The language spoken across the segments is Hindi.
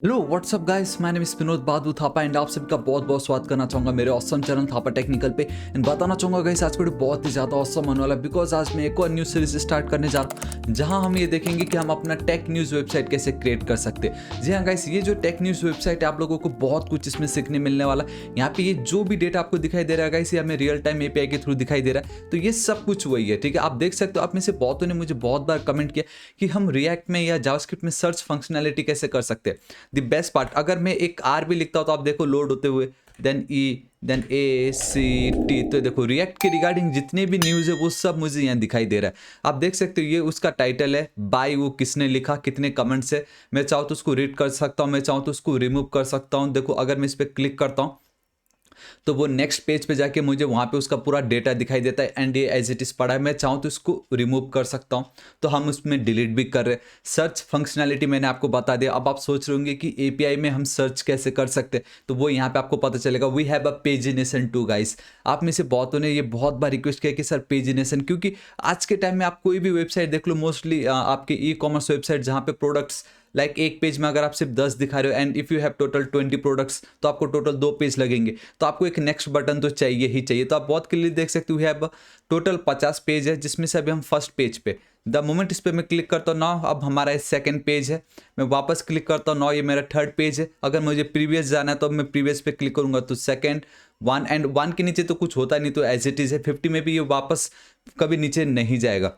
हेलो व्हाट्सअप गाइस, मैं name is Vinod Badu Thapa and आप सबका बहुत बहुत स्वागत करना चाहूँगा मेरे ऑसम चैनल थापा टेक्निकल पे। एंड बताना चाहूँगा गाइस, आज का वीडियो बहुत ही ज़्यादा ऑसम होने वाला है बिकॉज आज मैं एक और न्यूज़ सीरीज स्टार्ट करने जा रहा हूँ जहाँ हम ये देखेंगे कि हम अपना टेक न्यूज़ वेबसाइट कैसे क्रिएट कर सकते हैं। जी हाँ गाइस, ये जो टेक न्यूज़ वेबसाइट है आप लोगों को बहुत कुछ इसमें सीखने मिलने वाला है। यहाँ पे ये जो भी डेटा आपको दिखाई दे रहा है गाइस, ये हमें रियल टाइम एपीआई के थ्रू दिखाई दे रहा है। तो ये सब कुछ वही है, ठीक है। आप देख सकते हो, आप में से बहुतों ने मुझे बहुत बार कमेंट किया कि हम रिएक्ट में या जावास्क्रिप्ट में सर्च फंक्शनैलिटी कैसे कर सकते हैं। द बेस्ट पार्ट, अगर मैं एक आर भी लिखता हूं तो आप देखो लोड होते हुए, देन ई, देन ए सी टी, तो देखो रिएक्ट के रिगार्डिंग जितने भी न्यूज़ है वो सब मुझे यहाँ दिखाई दे रहा है। आप देख सकते हो, ये उसका टाइटल है, बाय वो किसने लिखा, कितने कमेंट्स है। मैं चाहूँ तो उसको रीड कर सकता हूँ, मैं चाहूँ तो उसको रिमूव कर सकता हूँ। देखो अगर मैं इस पर क्लिक करता हूँ तो वो नेक्स्ट पेज पे जाके मुझे वहाँ पे उसका पूरा डेटा दिखाई देता है एंड ये एज इट इज़ पड़ा है। मैं चाहूँ तो इसको रिमूव कर सकता हूँ, तो हम उसमें डिलीट भी कर रहे हैं। सर्च फंक्शनैलिटी मैंने आपको बता दिया। अब आप सोच रहे होंगे कि एपीआई में हम सर्च कैसे कर सकते हैं, तो वो यहाँ पे आपको पता चलेगा। We have a pagination too guys. आप में से बहुतों ने ये बहुत बार रिक्वेस्ट किया कि सर पेजिनेशन, क्योंकि आज के टाइम में आप कोई भी वेबसाइट देख लो, मोस्टली आपके ई कॉमर्स वेबसाइट जहाँ पे प्रोडक्ट्स लाइक एक पेज में अगर आप सिर्फ 10 दिखा रहे हो and if you have total 20 products, तो आपको टोटल 2 पेज लगेंगे। तो आपको एक नेक्स्ट बटन तो चाहिए ही चाहिए। तो आप बहुत क्लियरली देख सकते हो, वी हैव टोटल 50 पेज है जिसमें से अभी हम फर्स्ट पेज पे, द मोमेंट इस पर मैं क्लिक करता हूँ ना, अब हमारा सेकंड पेज है। मैं वापस क्लिक करता हूँ ना, ये मेरा थर्ड पेज है। अगर मुझे प्रीवियस जाना है तो मैं प्रीवियस पे क्लिक करूंगा तो सेकंड, वन, एंड वन के नीचे तो कुछ होता नहीं, तो एज इट इज़ है। 50 में भी ये वापस कभी नीचे नहीं जाएगा।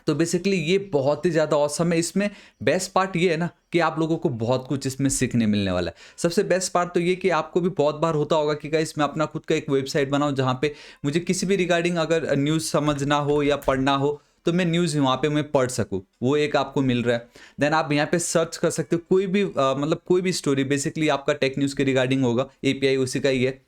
तो बेसिकली ये बहुत ही ज़्यादा ऑसम है। इसमें बेस्ट पार्ट ये है ना कि आप लोगों को बहुत कुछ इसमें सीखने मिलने वाला है। सबसे बेस्ट पार्ट तो ये कि आपको भी बहुत बार होता होगा कि गाइस मैं अपना खुद का एक वेबसाइट बनाऊं जहाँ पे मुझे किसी भी रिगार्डिंग अगर न्यूज़ समझना हो या पढ़ना हो, तो मैं न्यूज़ वहाँ पे मैं पढ़ सकूँ, वो एक आपको मिल रहा है। देन आप यहाँ पे सर्च कर सकते हो कोई भी मतलब कोई भी स्टोरी, बेसिकली आपका टेक न्यूज़ के रिगार्डिंग होगा, एपीआई उसी का ही है।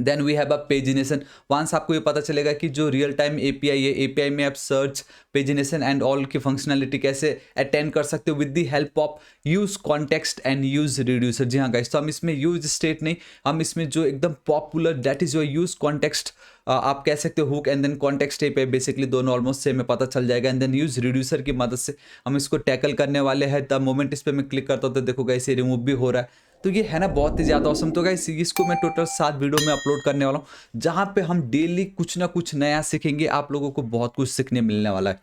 Then we have a pagination. Once आपको ये पता चलेगा कि जो रियल टाइम एपीआई है, एपीआई में आप सर्च, पेजिनेशन एंड ऑल की फंक्शनैलिटी कैसे अटेंड कर सकते हो with the help of use context and use reducer. जी हाँ गाइस, तो हम इसमें यूज स्टेट नहीं, हम इसमें जो एकदम popular that is your use context, आप कह सकते हो hook and then context API, basically दोनों ऑलमोस्ट सेम में पता चल जाएगा। एंड देन यूज रिड्यूसर की मदद से हम इसको टैकल करने वाले हैं। द मोमेंट इस पर मैं क्लिक करता हूँ तो देखो गाइस ये रिमूव भी हो रहा है। तो ये है ना बहुत ही ज़्यादा ऑसम। तो गाइस इसको मैं टोटल 7 वीडियो में अपलोड करने वाला हूँ जहाँ पे हम डेली कुछ ना कुछ नया सीखेंगे। आप लोगों को बहुत कुछ सीखने मिलने वाला है।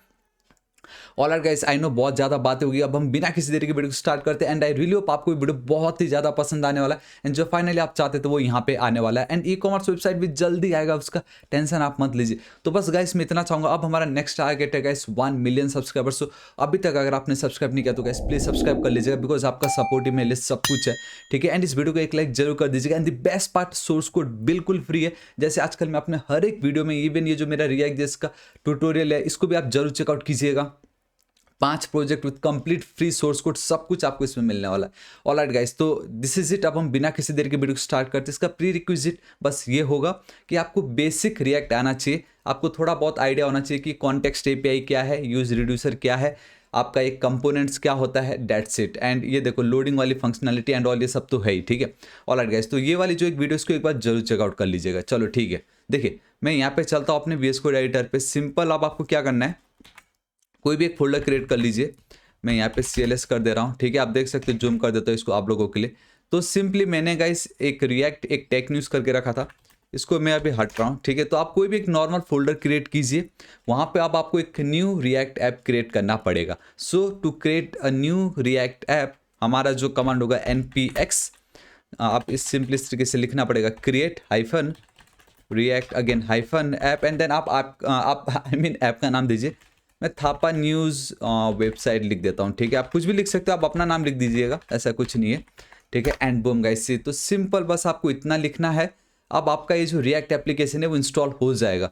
All right guys, I know बहुत ज़्यादा बातें होगी, अब हम बिना किसी देरी के वीडियो को स्टार्ट करते हैं। एंड आई रियली होप आपको ये वीडियो बहुत ही ज़्यादा पसंद आने वाला है एंड जो फाइनली आप चाहते थे वो यहाँ पे आने वाला है। एंड ई कॉमर्स वेबसाइट भी जल्दी आएगा, उसका टेंशन आप मत लीजिए। तो बस गाइस मैं इतना चाहूँगा, अब हमारा नेक्स्ट टारगेट है गाइस 1 मिलियन सब्सक्राइबर्स। तो अभी तक अगर आपने सब्सक्राइब नहीं किया तो गाइस प्लीज़ सब्सक्राइब कर लीजिएगा, बिकॉज आपका सपोर्ट ही मेरे लिए सब कुछ है, ठीक है। एंड इस वीडियो को एक लाइक जरूर कर दीजिएगा। And the best part, source code बिल्कुल फ्री है। जैसे आजकल मैं अपने हर एक वीडियो में, इवन ये जो मेरा रिएक्ट जेएस का ट्यूटोरियल है, इसको भी आप जरूर चेकआउट कीजिएगा। 5 project with complete free source code, सब कुछ आपको इसमें मिलने वाला है। ऑलराइट गाइस, तो दिस इज इट। अब हम बिना किसी देर के वीडियो को स्टार्ट करते हैं। इसका प्री रिक्विजिट बस ये होगा कि आपको बेसिक रिएक्ट आना चाहिए, आपको थोड़ा बहुत आइडिया होना चाहिए कि कॉन्टेक्स्ट एपीआई क्या है, यूज रिड्यूसर क्या है, आपका एक कंपोनेंट्स क्या होता है, डेट्स इट। एंड ये देखो लोडिंग वाली फंक्शनैलिटी एंड ऑल ये सब तो है ही, ठीक है। ऑलराइट गाइस, तो ये वाली जो एक वीडियो इसको एक बार जरूर चेकआउट कर लीजिएगा। चलो ठीक है, देखिए मैं यहाँ पे चलता हूँ अपने वीएस कोड एडिटर पे। सिंपल, अब आपको क्या करना है, कोई भी एक फोल्डर क्रिएट कर लीजिए। मैं यहाँ पे CLS कर दे रहा हूँ, ठीक है। आप देख सकते हो, जूम कर देता हूँ इसको आप लोगों के लिए। तो सिंपली मैंने गाइस एक रिएक्ट, एक टेक न्यूज़ करके रखा था, इसको मैं अभी हट रहा हूँ, ठीक है। तो आप कोई भी एक नॉर्मल फोल्डर क्रिएट कीजिए, वहाँ पे अब आपको एक न्यू रिएक्ट ऐप क्रिएट करना पड़ेगा। So to create a new React app, हमारा जो कमांड होगा npx, आप इस सिंपल इस तरीके से लिखना पड़ेगा, create hyphen React again hyphen app, and then आप आई मीन ऐप का नाम दीजिए। मैं थापा न्यूज़ वेबसाइट लिख देता हूँ, ठीक है। आप कुछ भी लिख सकते हो, आप अपना नाम लिख दीजिएगा, ऐसा कुछ नहीं है, ठीक है। एंड बूम गाइस, तो सिंपल बस आपको इतना लिखना है। अब आपका ये जो रिएक्ट एप्लीकेशन है वो इंस्टॉल हो जाएगा।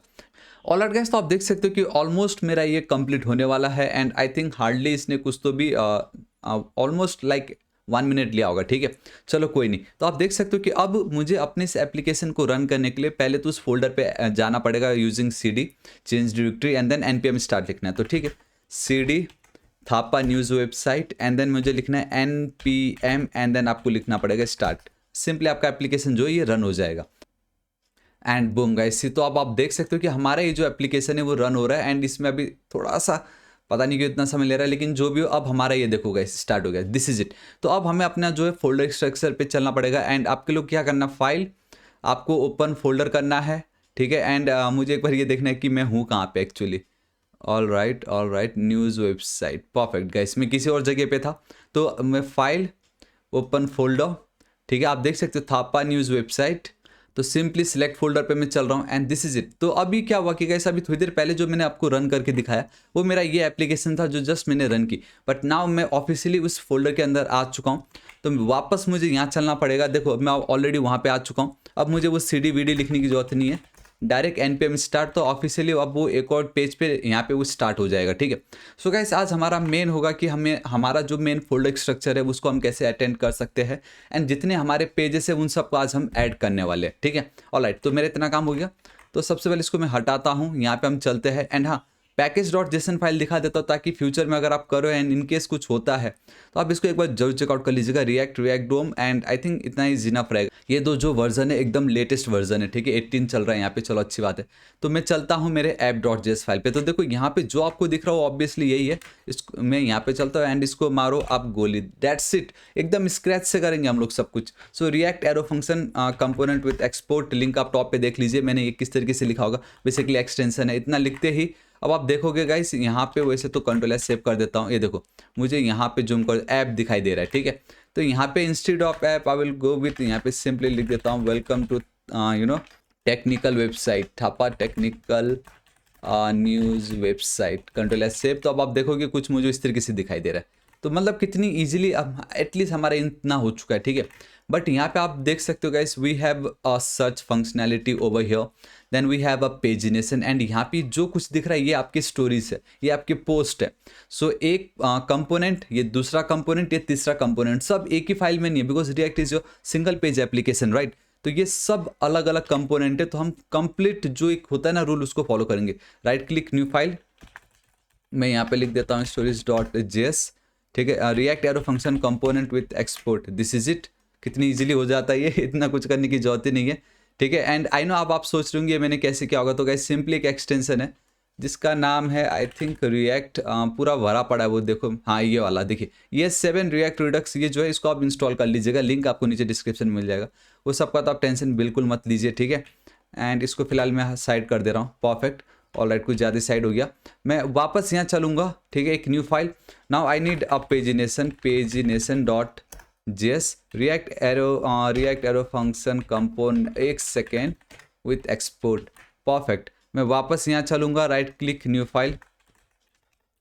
ऑलराइट गाइस, तो आप देख सकते हो कि ऑलमोस्ट मेरा ये कंप्लीट होने वाला है। एंड आई थिंक हार्डली इसने कुछ तो भी ऑलमोस्ट लाइक 1 मिनट लिया होगा, ठीक है। चलो कोई नहीं। तो आप देख सकते हो कि अब मुझे अपने इस एप्लीकेशन को रन करने के लिए पहले तो उस फोल्डर पे जाना पड़ेगा using CD change directory and then npm start लिखना है। तो ठीक है, CD Thapa news website and then मुझे लिखना है npm एंड देन आपको लिखना पड़ेगा स्टार्ट। सिंपली आपका एप्लीकेशन जो है ये रन हो जाएगा। एंड बूम गाइस, तो अब आप देख सकते हो कि हमारा ये जो एप्लीकेशन है वो रन हो रहा है। एंड इसमें अभी थोड़ा सा पता नहीं क्यों इतना समय ले रहा है, लेकिन जो भी हो अब हमारा ये देखो गाइस स्टार्ट हो गया, दिस इज इट। तो अब हमें अपना जो है फोल्डर स्ट्रक्चर पे चलना पड़ेगा एंड आपके लोग क्या करना, फाइल आपको ओपन फोल्डर करना है, ठीक है। एंड मुझे एक बार ये देखना है कि मैं हूँ कहाँ पे actually. All right, news website, perfect guys, मैं किसी और जगह पे था। तो मैं फाइल ओपन फोल्डर, ठीक है, आप देख सकते हो थापा न्यूज़ वेबसाइट। तो सिंपली सिलेक्ट फोल्डर पे मैं चल रहा हूँ एंड दिस इज इट। तो अभी क्या हुआ कि गाइस अभी थोड़ी देर पहले जो मैंने आपको रन करके दिखाया वो मेरा ये एप्लीकेशन था जो जस्ट मैंने रन की, बट नाउ मैं ऑफिशियली उस फोल्डर के अंदर आ चुका हूँ। तो वापस मुझे यहाँ चलना पड़ेगा, देखो मैं ऑलरेडी वहाँ पे आ चुका हूँ। अब मुझे वो CD VD लिखने की जरूरत नहीं है, डायरेक्ट NPM स्टार्ट, तो ऑफिशियली अब वो एक और पेज पे यहाँ पे वो स्टार्ट हो जाएगा, ठीक है। सो गाइस आज हमारा मेन होगा कि हमें हमारा जो मेन फोल्डर स्ट्रक्चर है उसको हम कैसे अटेंड कर सकते हैं एंड जितने हमारे पेजेस है उन सबको आज हम ऐड करने वाले हैं, ठीक है। ऑलराइट, तो मेरा इतना काम हो गया। तो सबसे पहले इसको मैं हटाता हूँ, यहाँ पे हम चलते हैं एंड हाँ पैकेज.json फाइल दिखा देता हूँ ताकि फ्यूचर में अगर आप करो एंड इनकेस कुछ होता है तो आप इसको एक बार जरूर चेकआउट कर लीजिएगा। React DOM and I think इतना ही जिनफ रहेगा। ये दो जो वर्जन है एकदम लेटेस्ट वर्जन है, ठीक है, 18 चल रहा है यहाँ पे, चलो अच्छी बात है। तो मैं चलता हूँ मेरे app.js फाइल पे। तो देखो यहाँ पे जो आपको दिख रहा हो ऑब्वियसली यही है। इसको मैं यहाँ पे चलता हूँ एंड इसको मारो आप गोली, दैट्स इट, एकदम स्क्रैच से करेंगे हम लोग सब कुछ। So React arrow function component with export, link आप टॉप पे देख लीजिए, मैंने ये किस तरीके से लिखा होगा, बेसिकली एक्सटेंशन है। इतना लिखते ही अब आप देखोगे गाइस यहाँ पे, वैसे तो Ctrl+S सेव कर देता हूँ, ये देखो मुझे यहाँ पे जूम कर ऐप दिखाई दे रहा है, ठीक है। तो यहाँ पे instead of app I will go with, यहाँ पे सिंपली लिख देता हूँ welcome to technical website, Thapa technical news website, Ctrl+S save. तो अब आप देखोगे कुछ मुझे इस तरीके से दिखाई दे रहा है। तो मतलब कितनी इजीली अब एटलीस्ट हमारा इतना हो चुका है, ठीक है। बट यहाँ पे आप देख सकते हो guys we have a search functionality over here, then we have a pagination and यहाँ पे जो कुछ दिख रहा है ये आपकी स्टोरीज है, ये आपके पोस्ट है। सो एक कंपोनेंट, ये दूसरा कंपोनेंट, ये तीसरा कंपोनेंट, सब एक ही फाइल में नहीं है because react is your single page application, right. तो ये सब अलग अलग कंपोनेंट है, तो हम कंप्लीट जो एक होता है ना रूल उसको फॉलो करेंगे। राइट क्लिक न्यू फाइल, मैं यहाँ पे लिख देता हूँ stories.js, ठीक है। React arrow function component with export, this is it. कितनी इजीली हो जाता है ये, इतना कुछ करने की जरूरत ही नहीं है, ठीक है। एंड आई नो अब आप सोच रहे होंगे मैंने कैसे क्या होगा। तो गाइस सिंपली एक एक्सटेंशन है जिसका नाम है आई थिंक रिएक्ट, पूरा भरा पड़ा है वो देखो, हाँ ये वाला देखिए, ये 7 रिएक्ट रिडक्स, ये जो है इसको आप इंस्टॉल कर लीजिएगा, लिंक आपको नीचे डिस्क्रिप्शन में मिल जाएगा। वो सबका तो आप टेंशन बिल्कुल मत लीजिए, ठीक है। एंड इसको फिलहाल मैं साइड कर दे रहा हूँ, परफेक्ट। ऑलराइट, कुछ ज़्यादा साइड हो गया, मैं वापस यहाँ चलूँगा, ठीक है। एक new file, now I need a pagination dot JS, React arrow function component, एक सेकेंड, विथ एक्सपोर्ट, परफेक्ट। मैं वापस यहाँ चलूँगा, right click new file,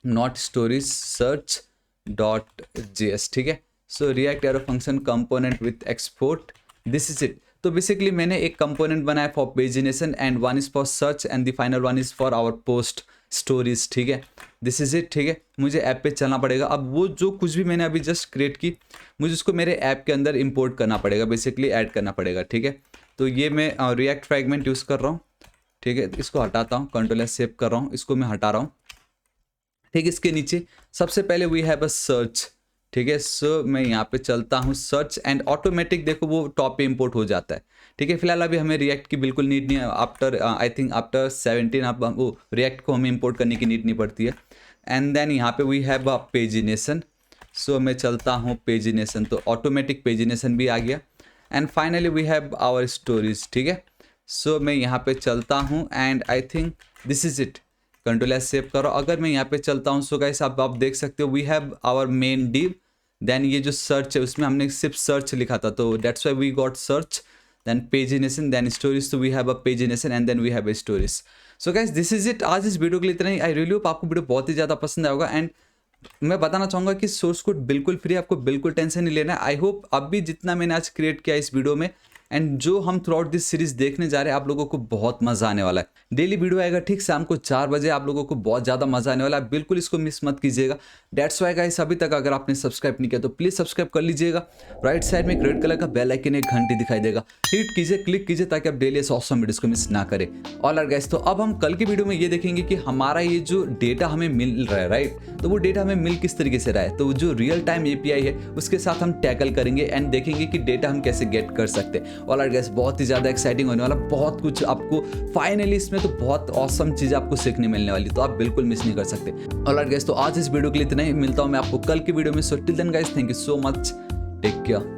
not stories search dot JS, ठीक है। So React arrow function component with export, this is it. तो बेसिकली मैंने एक कंपोनेंट बनाया for pagination and one is for search and the final one is for our post stories, ठीक है। दिस इज इट, ठीक है। मुझे ऐप पे चलना पड़ेगा। अब वो जो कुछ भी मैंने अभी जस्ट क्रिएट की मुझे उसको मेरे ऐप के अंदर इंपोर्ट करना पड़ेगा, बेसिकली ऐड करना पड़ेगा, ठीक है। तो ये मैं रिएक्ट फ्रैगमेंट यूज़ कर रहा हूँ, ठीक है। इसको हटाता हूँ, Ctrl+S सेव कर रहा हूँ, इसको मैं हटा रहा हूँ, ठीक। इसके नीचे सबसे पहले वी हैव अ सर्च, ठीक है। सो मैं यहाँ पे चलता हूँ सर्च एंड ऑटोमेटिक देखो वो टॉप पे इंपोर्ट हो जाता है, ठीक है। फिलहाल अभी हमें रिएक्ट की बिल्कुल नीड नहीं है, आफ्टर आई थिंक आफ्टर 17 आप वो रिएक्ट को हमें इंपोर्ट करने की नीड नहीं पड़ती है। एंड देन यहाँ पे वी हैव अ पेजिनेशन, सो मैं चलता हूँ पेजिनेशन, तो ऑटोमेटिक पेजिनेशन भी आ गया। And finally we have our stories, ठीक है। सो मैं यहाँ पे चलता हूँ and I think this is it, Ctrl+S save करो। अगर मैं यहाँ पे चलता हूँ सो गाइस आप देख सकते हो we have our main div, then ये जो सर्च है उसमें हमने सिर्फ सर्च लिखा था, तो that's why we got search, then pagination, then stories, तो we have a pagination and then we have a stories. So guys this is it, आज इस वीडियो के लिए इतना ही। आई रियली होप आपको वीडियो बहुत ही ज़्यादा पसंद आएगा एंड मैं बताना चाहूँगा कि सोर्स कोड बिल्कुल फ्री, आपको बिल्कुल टेंशन नहीं लेना है। आई होप अभी जितना मैंने आज क्रिएट किया इस वीडियो में एंड जो हम थ्रू आउट दिस सीरीज देखने जा रहे हैं आप लोगों को बहुत मजा आने वाला है। डेली वीडियो आएगा ठीक शाम को 4 बजे, आप लोगों को बहुत ज़्यादा मजा आने वाला है, बिल्कुल इसको मिस मत कीजिएगा। दैट्स वाई गाइस अभी तक अगर आपने सब्सक्राइब नहीं किया तो प्लीज सब्सक्राइब कर लीजिएगा। राइट साइड में एक रेड कलर का बेल आइकन, एक घंटी दिखाई देगा, हिट कीजिए, क्लिक कीजिए ताकि आप डेली ऐसे ऑसम वीडियोस को मिस ना करें। ऑलराइट गाइस, तो अब हम कल की वीडियो में ये देखेंगे कि हमारा ये जो डेटा हमें मिल रहा है, राइट, तो वो डेटा हमें मिल किस तरीके से रहा है। तो जो रियल टाइम एपीआई है उसके साथ हम टैकल करेंगे एंड देखेंगे कि डेटा हम कैसे गेट कर सकते हैं। ऑलराइट गाइस, बहुत ही ज़्यादा एक्साइटिंग होने वाला, बहुत कुछ आपको फाइनली इसमें तो बहुत ऑसम चीज़ आपको सीखने मिलने वाली, तो आप बिल्कुल मिस नहीं कर सकते। ऑलराइट गाइस, तो आज इस वीडियो के लिए इतना ही, मिलता हूँ मैं आपको कल की वीडियो में। So till then guys, thank you so much, take care.